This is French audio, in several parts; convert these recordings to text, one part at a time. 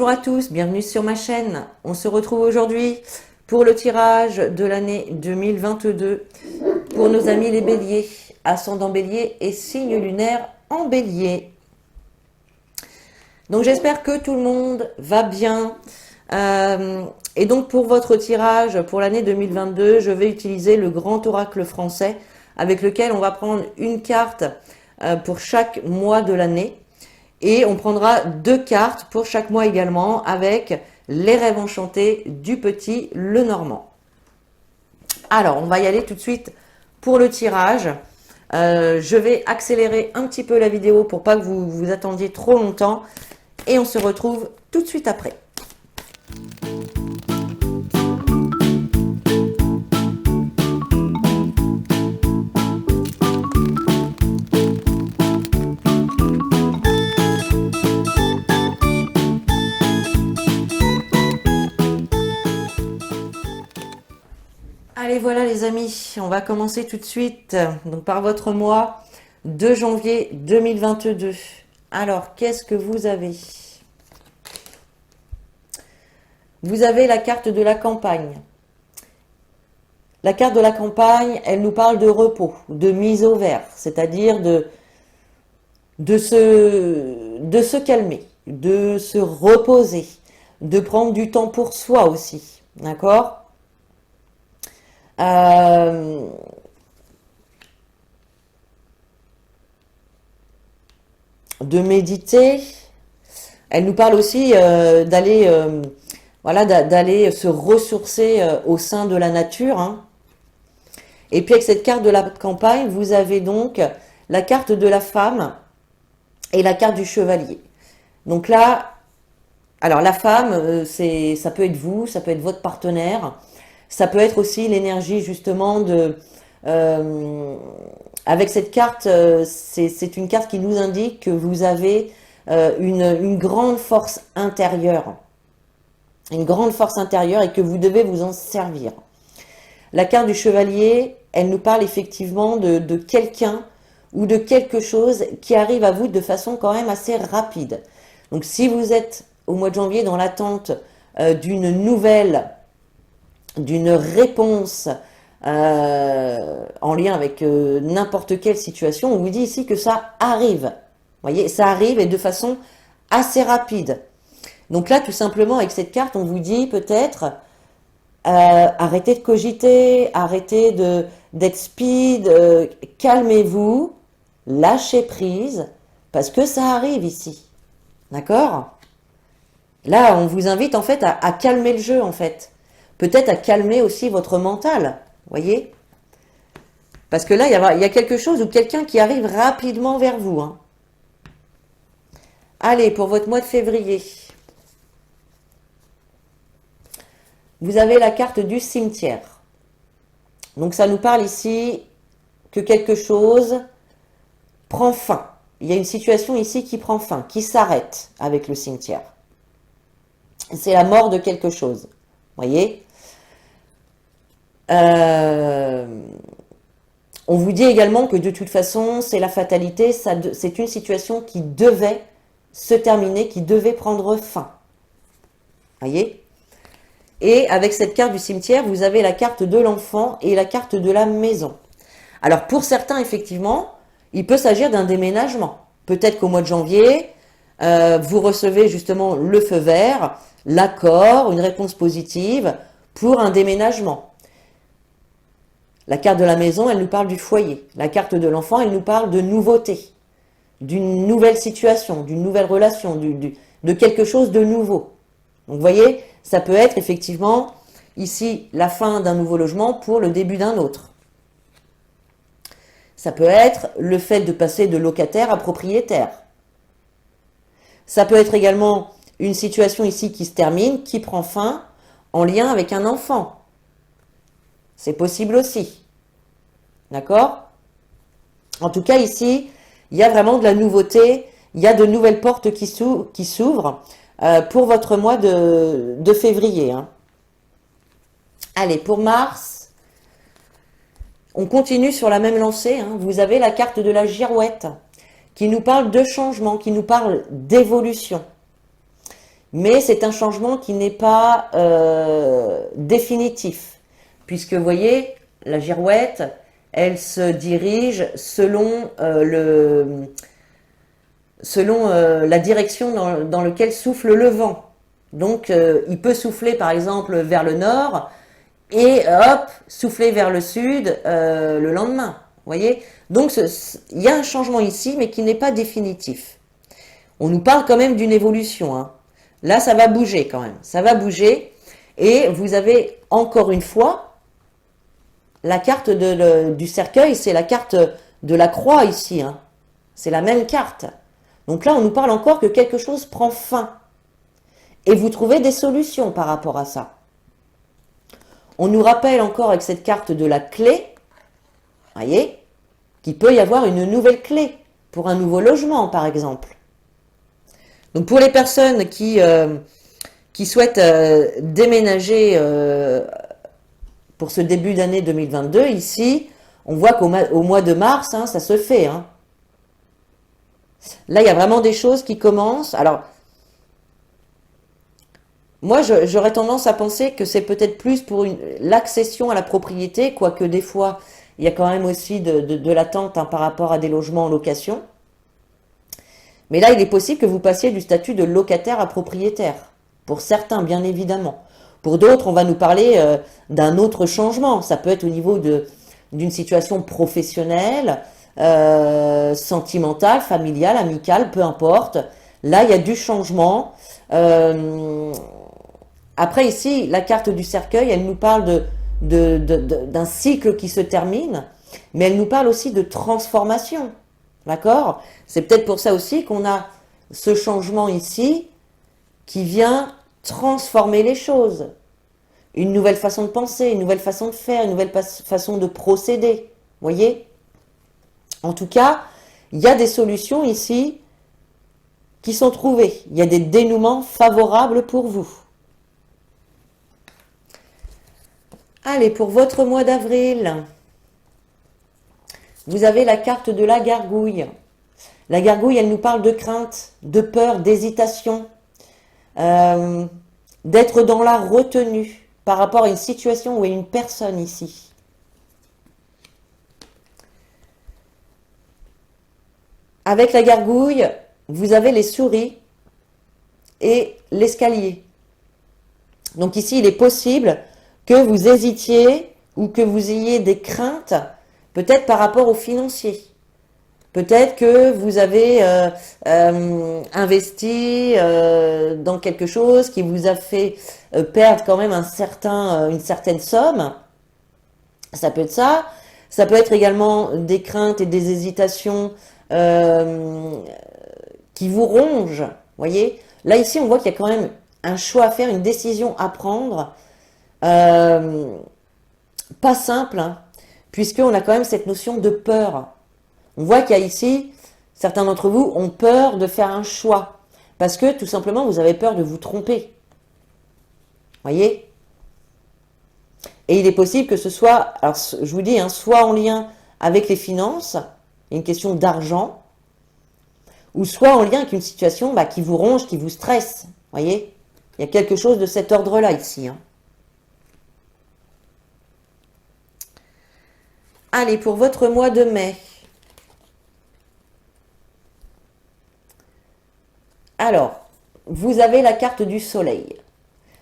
Bonjour à tous, bienvenue sur ma chaîne. On se retrouve aujourd'hui pour le tirage de l'année 2022 pour nos amis les béliers, ascendant bélier et signe lunaire en bélier. Donc j'espère que tout le monde va bien. Et donc pour votre tirage pour l'année 2022, je vais utiliser le grand oracle français avec lequel on va prendre une carte pour chaque mois de l'année. Et on prendra 2 cartes pour chaque mois également avec les rêves enchantés du petit Lenormand. Alors, on va y aller tout de suite pour le tirage. Je vais accélérer un petit peu la vidéo pour pas que vous vous attendiez trop longtemps. Et on se retrouve tout de suite après. Allez, voilà les amis, on va commencer tout de suite donc par votre mois de janvier 2022. Alors, qu'est-ce que vous avez? Vous avez la carte de la campagne. La carte de la campagne, elle nous parle de repos, de mise au vert, c'est-à-dire de se calmer, de se reposer, de prendre du temps pour soi aussi, d'accord? De méditer. Elle nous parle aussi d'aller voilà, d'aller se ressourcer au sein de la nature, hein. Et puis avec cette carte de la campagne, vous avez donc la carte de la femme et la carte du chevalier. Donc là, alors la femme, ça peut être vous, ça peut être votre partenaire, ça peut être aussi l'énergie justement de... avec cette carte, c'est une carte qui nous indique que vous avez une grande force intérieure. Une grande force intérieure et que vous devez vous en servir. La carte du chevalier, elle nous parle effectivement de quelqu'un ou de quelque chose qui arrive à vous de façon quand même assez rapide. Donc si vous êtes au mois de janvier dans l'attente d'une nouvelle, d'une réponse en lien avec n'importe quelle situation, on vous dit ici que ça arrive. Vous voyez, ça arrive et de façon assez rapide. Donc là, tout simplement, avec cette carte, on vous dit peut-être arrêtez de cogiter, arrêtez d'être speed, calmez-vous, lâchez prise, parce que ça arrive ici. D'accord? Là, on vous invite en fait à calmer le jeu, en fait. Peut-être à calmer aussi votre mental, voyez? Parce que là, il y a quelque chose ou quelqu'un qui arrive rapidement vers vous, hein. Allez, pour votre mois de février. Vous avez la carte du cimetière. Donc ça nous parle ici que quelque chose prend fin. Il y a une situation ici qui prend fin, qui s'arrête avec le cimetière. C'est la mort de quelque chose. Voyez ? On vous dit également que de toute façon, c'est la fatalité, c'est une situation qui devait se terminer, qui devait prendre fin. Voyez ? Et avec cette carte du cimetière, vous avez la carte de l'enfant et la carte de la maison. Alors pour certains, effectivement, il peut s'agir d'un déménagement. Peut-être qu'au mois de janvier, vous recevez justement le feu vert, l'accord, une réponse positive pour un déménagement. La carte de la maison, elle nous parle du foyer. La carte de l'enfant, elle nous parle de nouveauté, d'une nouvelle situation, d'une nouvelle relation, de quelque chose de nouveau. Donc vous voyez, ça peut être effectivement ici la fin d'un nouveau logement pour le début d'un autre. Ça peut être le fait de passer de locataire à propriétaire. Ça peut être également une situation ici qui se termine, qui prend fin en lien avec un enfant. C'est possible aussi. D'accord? En tout cas ici, il y a vraiment de la nouveauté, il y a de nouvelles portes qui s'ouvrent. Pour votre mois de février, hein. Allez, pour mars, on continue sur la même lancée, hein. Vous avez la carte de la girouette qui nous parle de changement, qui nous parle d'évolution. Mais c'est un changement qui n'est pas définitif, puisque vous voyez, la girouette, elle se dirige selon la direction dans laquelle souffle le vent. Donc, il peut souffler par exemple vers le nord et hop, souffler vers le sud le lendemain. Vous voyez? Donc, il y a un changement ici, mais qui n'est pas définitif. On nous parle quand même d'une évolution, hein. Là, ça va bouger quand même. Ça va bouger. Et vous avez encore une fois la carte du cercueil, c'est la carte de la croix ici, hein. C'est la même carte. Donc là, on nous parle encore que quelque chose prend fin. Et vous trouvez des solutions par rapport à ça. On nous rappelle encore avec cette carte de la clé, voyez, qu'il peut y avoir une nouvelle clé pour un nouveau logement, par exemple. Donc pour les personnes qui souhaitent déménager pour ce début d'année 2022, ici, on voit qu'au mois de mars, hein, ça se fait, hein. Là, il y a vraiment des choses qui commencent. Alors, moi, j'aurais tendance à penser que c'est peut-être plus pour l'accession à la propriété, quoique des fois, il y a quand même aussi de l'attente, hein, par rapport à des logements en location. Mais là, il est possible que vous passiez du statut de locataire à propriétaire. Pour certains, bien évidemment. Pour d'autres, on va nous parler d'un autre changement. Ça peut être au niveau d'une situation professionnelle, sentimentale, familiale, amicale, peu importe. Là, il y a du changement. Après, ici, la carte du cercueil, elle nous parle d'un cycle qui se termine, mais elle nous parle aussi de transformation. D'accord? C'est peut-être pour ça aussi qu'on a ce changement ici qui vient transformer les choses. Une nouvelle façon de penser, une nouvelle façon de faire, une nouvelle façon de procéder. Voyez? En tout cas, il y a des solutions ici qui sont trouvées. Il y a des dénouements favorables pour vous. Allez, pour votre mois d'avril, vous avez la carte de la gargouille. La gargouille, elle nous parle de crainte, de peur, d'hésitation, d'être dans la retenue par rapport à une situation ou à une personne ici. Avec la gargouille, vous avez les souris et l'escalier. Donc ici, il est possible que vous hésitiez ou que vous ayez des craintes, peut-être par rapport aux financiers. Peut-être que vous avez investi dans quelque chose qui vous a fait perdre quand même une certaine somme. Ça peut être ça. Ça peut être également des craintes et des hésitations qui vous rongent. Voyez, là ici, on voit qu'il y a quand même un choix à faire, une décision à prendre. Pas simple, hein, puisqu'on a quand même cette notion de peur. On voit qu'il y a ici, certains d'entre vous ont peur de faire un choix, parce que tout simplement, vous avez peur de vous tromper. Voyez? Et il est possible que ce soit, alors je vous dis, hein, soit en lien avec les finances, une question d'argent, ou soit en lien avec une situation qui vous ronge, qui vous stresse. Voyez? Il y a quelque chose de cet ordre-là ici, hein. Allez, pour votre mois de mai. Alors, vous avez la carte du soleil.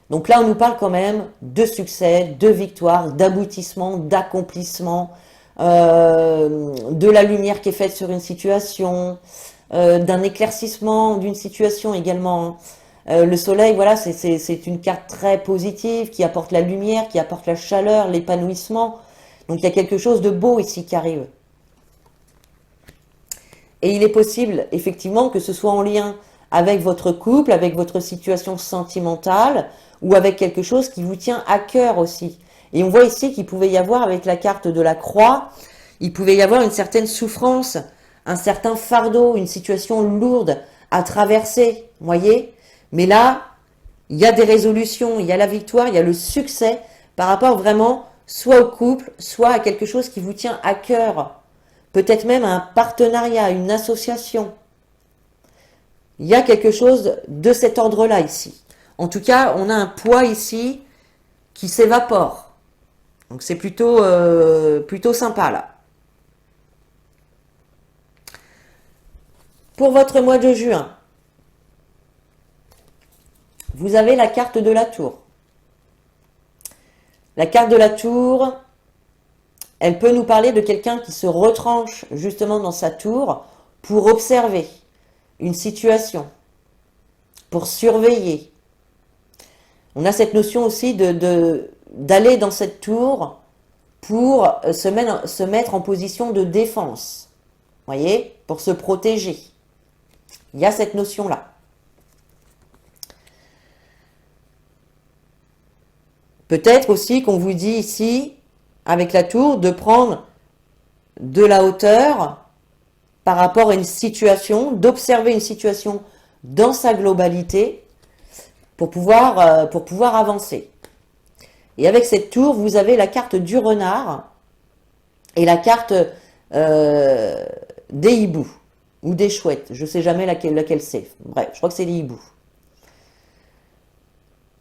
Donc là, on nous parle quand même de succès, de victoire, d'aboutissement, d'accomplissement, de la lumière qui est faite sur une situation, d'un éclaircissement d'une situation également. Le soleil, voilà, c'est une carte très positive qui apporte la lumière, qui apporte la chaleur, l'épanouissement. Donc il y a quelque chose de beau ici qui arrive. Et il est possible, effectivement, que ce soit en lien avec votre couple, avec votre situation sentimentale, ou avec quelque chose qui vous tient à cœur aussi. Et on voit ici qu'il pouvait y avoir, avec la carte de la croix, il pouvait y avoir une certaine souffrance, un certain fardeau, une situation lourde à traverser, voyez. Mais là, il y a des résolutions, il y a la victoire, il y a le succès par rapport vraiment soit au couple, soit à quelque chose qui vous tient à cœur. Peut-être même à un partenariat, une association. Il y a quelque chose de cet ordre-là ici. En tout cas, on a un poids ici qui s'évapore. Donc c'est plutôt, plutôt sympa là. Pour votre mois de juin, vous avez la carte de la tour. La carte de la tour, elle peut nous parler de quelqu'un qui se retranche justement dans sa tour pour observer une situation, pour surveiller. On a cette notion aussi d'aller dans cette tour pour se mettre en position de défense. Voyez, pour se protéger. Il y a cette notion-là. Peut-être aussi qu'on vous dit ici, avec la tour, de prendre de la hauteur par rapport à une situation, d'observer une situation dans sa globalité pour pouvoir avancer. Et avec cette tour, vous avez la carte du renard et la carte des hiboux ou des chouettes. Je ne sais jamais laquelle c'est. Bref, je crois que c'est les hiboux.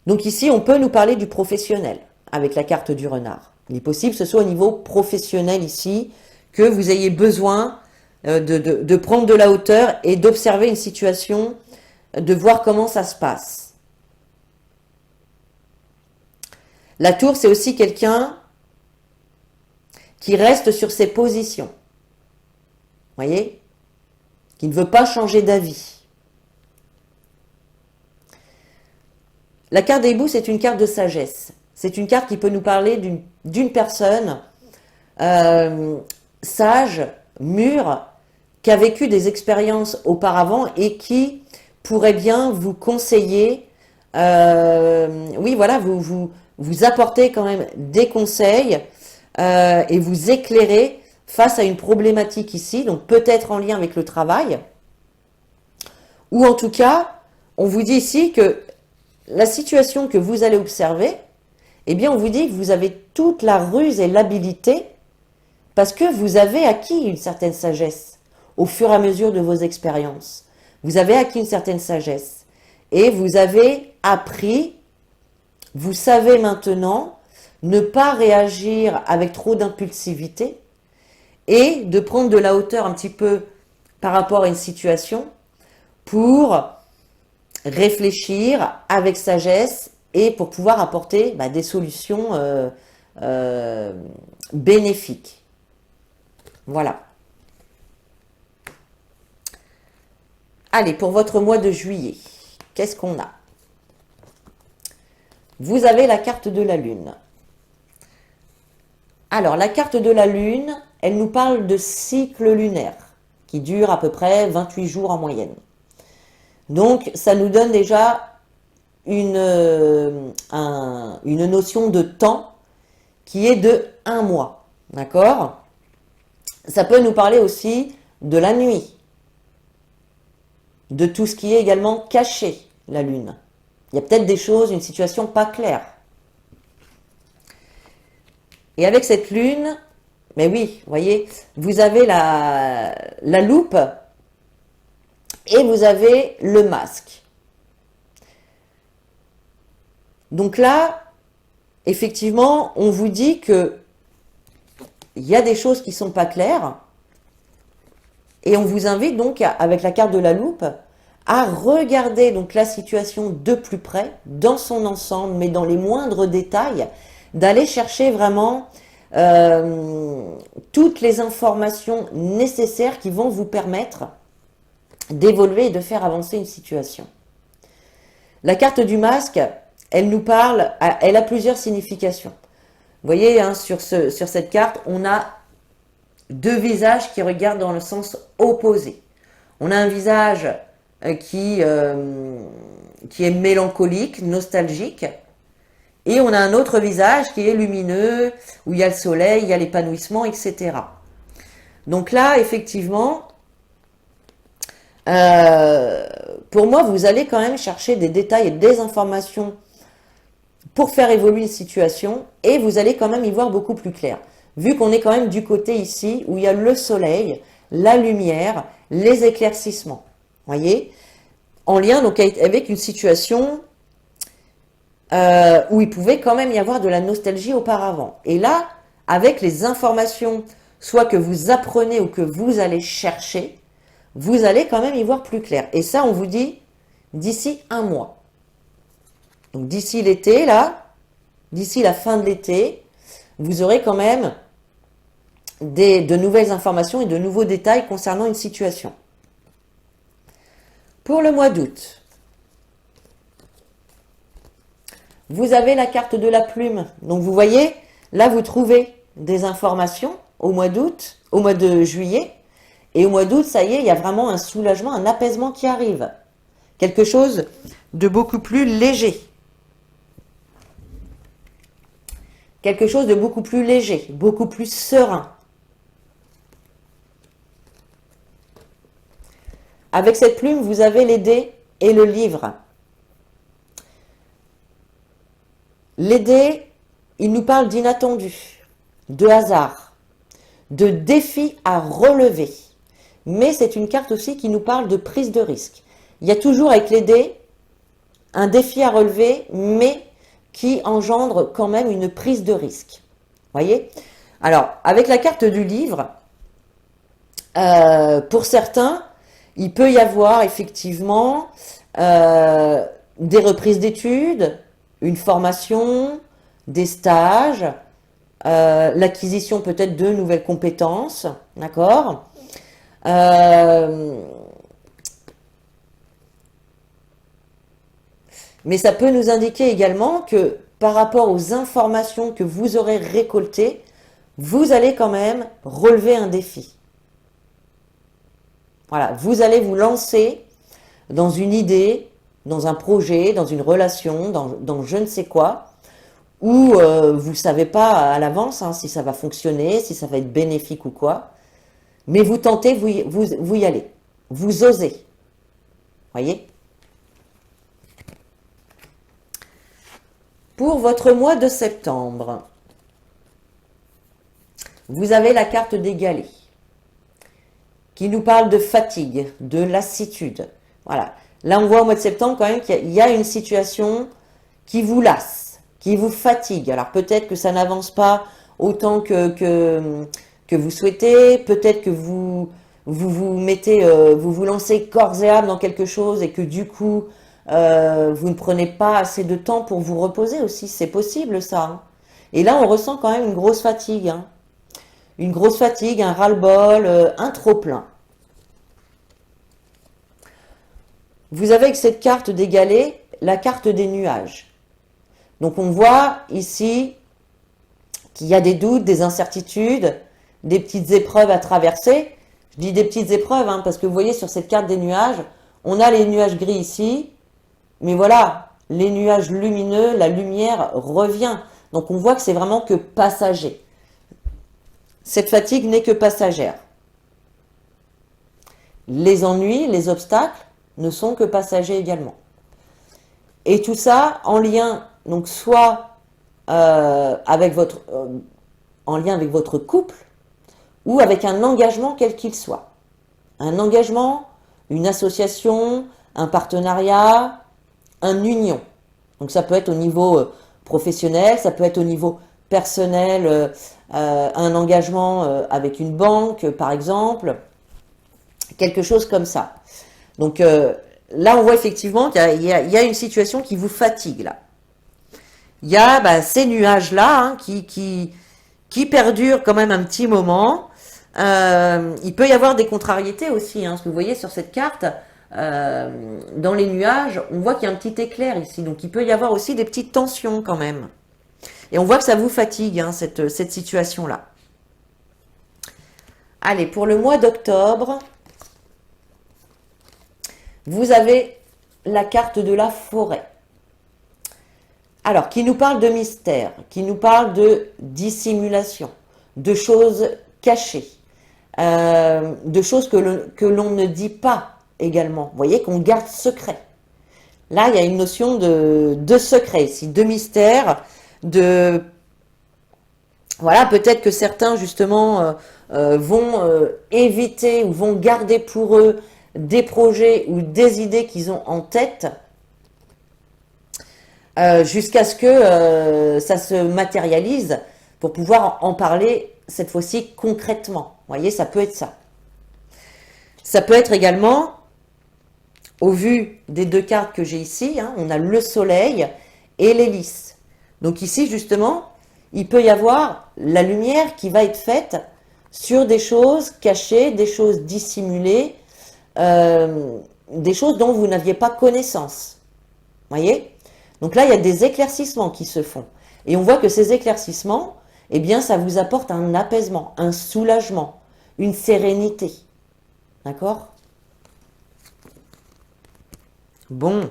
Donc ici, on peut nous parler du professionnel avec la carte du renard. Il est possible que ce soit au niveau professionnel ici, que vous ayez besoin de prendre de la hauteur et d'observer une situation, de voir comment ça se passe. La tour, c'est aussi quelqu'un qui reste sur ses positions. Voyez? Qui ne veut pas changer d'avis. La carte des hiboux, c'est une carte de sagesse. C'est une carte qui peut nous parler d'une personne sage, mûre, qui a vécu des expériences auparavant et qui pourrait bien vous conseiller, oui, voilà, vous apporter quand même des conseils et vous éclairer face à une problématique ici, donc peut-être en lien avec le travail, ou en tout cas, on vous dit ici que la situation que vous allez observer, eh bien, on vous dit que vous avez toute la ruse et l'habilité parce que vous avez acquis une certaine sagesse au fur et à mesure de vos expériences. Vous avez acquis une certaine sagesse et vous avez appris, vous savez maintenant ne pas réagir avec trop d'impulsivité et de prendre de la hauteur un petit peu par rapport à une situation pour réfléchir avec sagesse et pour pouvoir apporter des solutions bénéfiques. Voilà. Allez, pour votre mois de juillet, qu'est-ce qu'on a? Vous avez la carte de la Lune. Alors, la carte de la Lune, elle nous parle de cycle lunaire qui dure à peu près 28 jours en moyenne. Donc, ça nous donne déjà une notion de temps qui est de 1 mois. D'accord? Ça peut nous parler aussi de la nuit, de tout ce qui est également caché, la Lune. Il y a peut-être des choses, une situation pas claire. Et avec cette Lune, mais oui, vous voyez, vous avez la loupe et vous avez le masque. Donc là, effectivement, on vous dit que il y a des choses qui sont pas claires et on vous invite donc, avec la carte de la loupe, à regarder donc la situation de plus près, dans son ensemble, mais dans les moindres détails, d'aller chercher vraiment toutes les informations nécessaires qui vont vous permettre d'évoluer et de faire avancer une situation. La carte du masque, elle nous parle, elle a plusieurs significations. Vous voyez, hein, sur cette carte, on a 2 visages qui regardent dans le sens opposé. On a un visage qui est mélancolique, nostalgique, et on a un autre visage qui est lumineux, où il y a le soleil, il y a l'épanouissement, etc. Donc là, effectivement, pour moi, vous allez quand même chercher des détails et des informations pour faire évoluer une situation, et vous allez quand même y voir beaucoup plus clair. Vu qu'on est quand même du côté ici, où il y a le soleil, la lumière, les éclaircissements. Voyez, en lien donc avec une situation où il pouvait quand même y avoir de la nostalgie auparavant. Et là, avec les informations, soit que vous apprenez ou que vous allez chercher, vous allez quand même y voir plus clair. Et ça, on vous dit d'ici un mois. Donc d'ici l'été, là, d'ici la fin de l'été, vous aurez quand même de nouvelles informations et de nouveaux détails concernant une situation. Pour le mois d'août, vous avez la carte de la plume. Donc vous voyez, là vous trouvez des informations au mois d'août, au mois de juillet. Et au mois d'août, ça y est, il y a vraiment un soulagement, un apaisement qui arrive. Quelque chose de beaucoup plus léger. Quelque chose de beaucoup plus léger, beaucoup plus serein. Avec cette plume, vous avez les dés et le livre. Les dés, ils nous parlent d'inattendu, de hasard, de défis à relever. Mais c'est une carte aussi qui nous parle de prise de risque. Il y a toujours avec les dés un défi à relever, mais qui engendre quand même une prise de risque. Voyez? Alors, avec la carte du livre, pour certains, il peut y avoir effectivement des reprises d'études, une formation, des stages, l'acquisition peut-être de nouvelles compétences, d'accord? Mais ça peut nous indiquer également que par rapport aux informations que vous aurez récoltées, vous allez quand même relever un défi. Voilà, vous allez vous lancer dans une idée, dans un projet, dans une relation, dans je ne sais quoi, où vous ne savez pas à l'avance si ça va fonctionner, si ça va être bénéfique ou quoi. Mais vous tentez, vous y allez. Vous osez. Voyez? Pour votre mois de septembre, vous avez la carte des galets qui nous parle de fatigue, de lassitude. Voilà. Là, on voit au mois de septembre quand même qu'il y a une situation qui vous lasse, qui vous fatigue. Alors peut-être que ça n'avance pas autant que vous souhaitez, peut-être que vous vous lancez corps et âme dans quelque chose et que du coup, vous ne prenez pas assez de temps pour vous reposer aussi. C'est possible ça, hein. Et là, on ressent quand même une grosse fatigue, hein. Une grosse fatigue, un ras-le-bol, un trop-plein. Vous avez avec cette carte des galets la carte des nuages. Donc on voit ici qu'il y a des doutes, des incertitudes, des petites épreuves à traverser. Je dis des petites épreuves parce que vous voyez sur cette carte des nuages, on a les nuages gris ici, mais voilà, les nuages lumineux, la lumière revient. Donc on voit que c'est vraiment que passager. Cette fatigue n'est que passagère. Les ennuis, les obstacles ne sont que passagers également. Et tout ça en lien, donc soit en lien avec votre couple ou avec un engagement quel qu'il soit. Un engagement, une association, un partenariat, une union. Donc ça peut être au niveau professionnel, ça peut être au niveau personnel, un engagement avec une banque par exemple, quelque chose comme ça. Donc là on voit effectivement qu'il y a une situation qui vous fatigue là. Il y a ces nuages là qui perdurent quand même un petit moment. Il peut y avoir des contrariétés aussi, parce que vous voyez sur cette carte, dans les nuages, on voit qu'il y a un petit éclair ici, donc il peut y avoir aussi des petites tensions quand même. Et on voit que ça vous fatigue, cette situation-là. Allez, pour le mois d'octobre, vous avez la carte de la forêt. Alors, qui nous parle de mystère, qui nous parle de dissimulation, de choses cachées, de choses que l'on ne dit pas également. Vous voyez qu'on garde secret. Là, il y a une notion de secret ici, de mystère, voilà, peut-être que certains justement vont éviter ou vont garder pour eux des projets ou des idées qu'ils ont en tête jusqu'à ce que ça se matérialise pour pouvoir en parler cette fois-ci concrètement. Vous voyez, ça peut être ça. Ça peut être également, au vu des deux cartes que j'ai ici, hein, on a le soleil et l'hélice. Donc ici, justement, il peut y avoir la lumière qui va être faite sur des choses cachées, des choses dissimulées, des choses dont vous n'aviez pas connaissance. Voyez? Donc là, il y a des éclaircissements qui se font. Et on voit que ces éclaircissements, eh bien, ça vous apporte un apaisement, un soulagement, une sérénité. D'accord? Bon.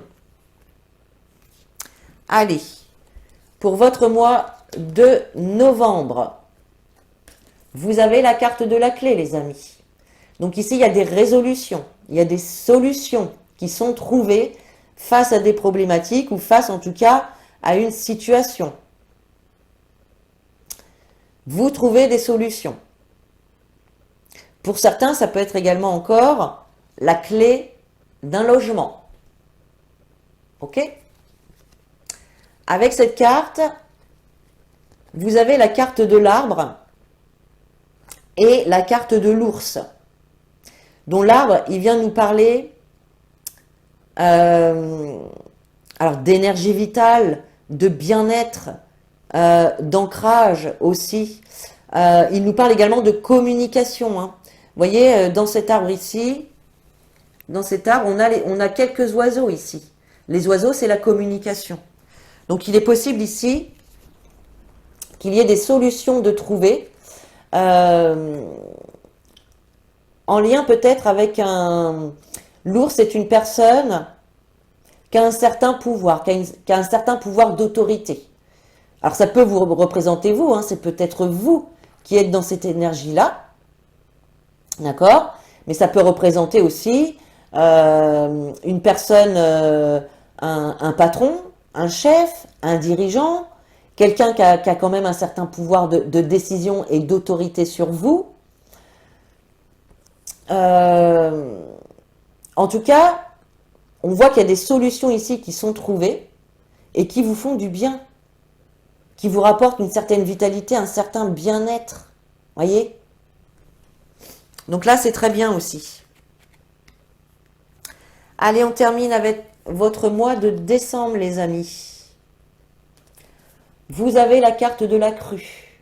Allez. Pour votre mois de novembre, vous avez la carte de la clé, les amis. Donc ici, il y a des résolutions, il y a des solutions qui sont trouvées face à des problématiques ou face en tout cas à une situation. Vous trouvez des solutions. Pour certains, ça peut être également encore la clé d'un logement. Ok? Avec cette carte, vous avez la carte de l'arbre et la carte de l'ours. Dont l'arbre, il vient nous parler alors d'énergie vitale, de bien-être, d'ancrage aussi. Il nous parle également de communication. Hein. Vous voyez, dans cet arbre ici, dans cet arbre, on a quelques oiseaux ici. Les oiseaux, c'est la communication. Donc, il est possible ici qu'il y ait des solutions de trouver en lien peut-être avec un... L'ours est une personne qui a un certain pouvoir, qui a un certain pouvoir d'autorité. Alors ça peut vous représenter vous, hein, c'est peut-être vous qui êtes dans cette énergie-là, d'accord? Mais ça peut représenter aussi une personne, un patron, un chef, un dirigeant, quelqu'un qui a quand même un certain pouvoir de décision et d'autorité sur vous. En tout cas, on voit qu'il y a des solutions ici qui sont trouvées et qui vous font du bien, qui vous rapportent une certaine vitalité, un certain bien-être. Voyez? Donc là, c'est très bien aussi. Allez, on termine avec votre mois de décembre, les amis. Vous avez la carte de la crue.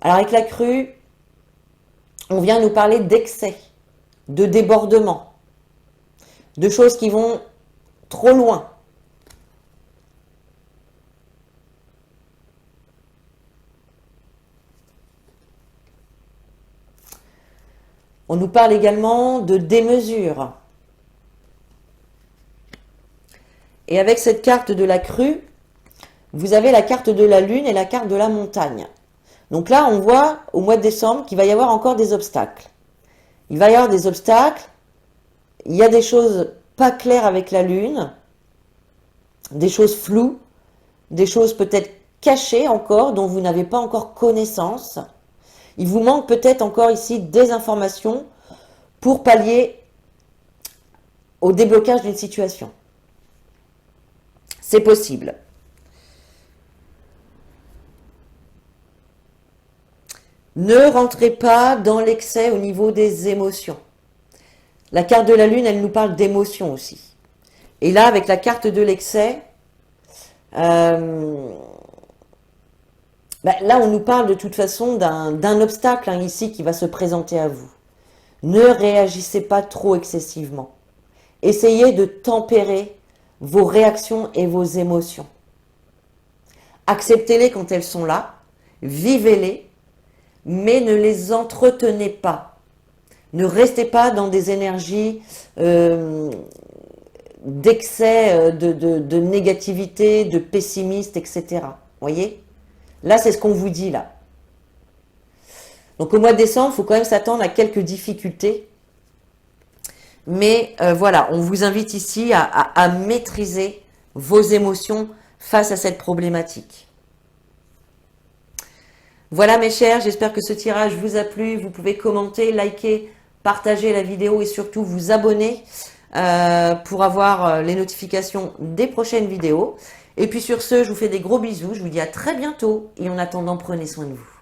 Alors avec la crue, on vient nous parler d'excès, de débordement, de choses qui vont trop loin. On nous parle également de démesure. Et avec cette carte de la crue, vous avez la carte de la lune et la carte de la montagne. Donc là, on voit au mois de décembre qu'il va y avoir encore des obstacles. Il va y avoir des obstacles. Il y a des choses pas claires avec la lune, des choses floues, des choses peut-être cachées encore, dont vous n'avez pas encore connaissance. Il vous manque peut-être encore ici des informations pour pallier au déblocage d'une situation. C'est possible. Ne rentrez pas dans l'excès au niveau des émotions. La carte de la lune, elle nous parle d'émotions aussi. Et là, avec la carte de l'excès, là, on nous parle de toute façon d'un obstacle hein, ici qui va se présenter à vous. Ne réagissez pas trop excessivement. Essayez de tempérer vos réactions et vos émotions. Acceptez-les quand elles sont là, vivez-les, mais ne les entretenez pas. Ne restez pas dans des énergies d'excès, de négativité, de pessimiste, etc. Voyez? Là, c'est ce qu'on vous dit, là. Donc, au mois de décembre, il faut quand même s'attendre à quelques difficultés. Mais voilà, on vous invite ici à maîtriser vos émotions face à cette problématique. Voilà mes chers, j'espère que ce tirage vous a plu. Vous pouvez commenter, liker, partager la vidéo et surtout vous abonner pour avoir les notifications des prochaines vidéos. Et puis sur ce, je vous fais des gros bisous, je vous dis à très bientôt et en attendant, prenez soin de vous.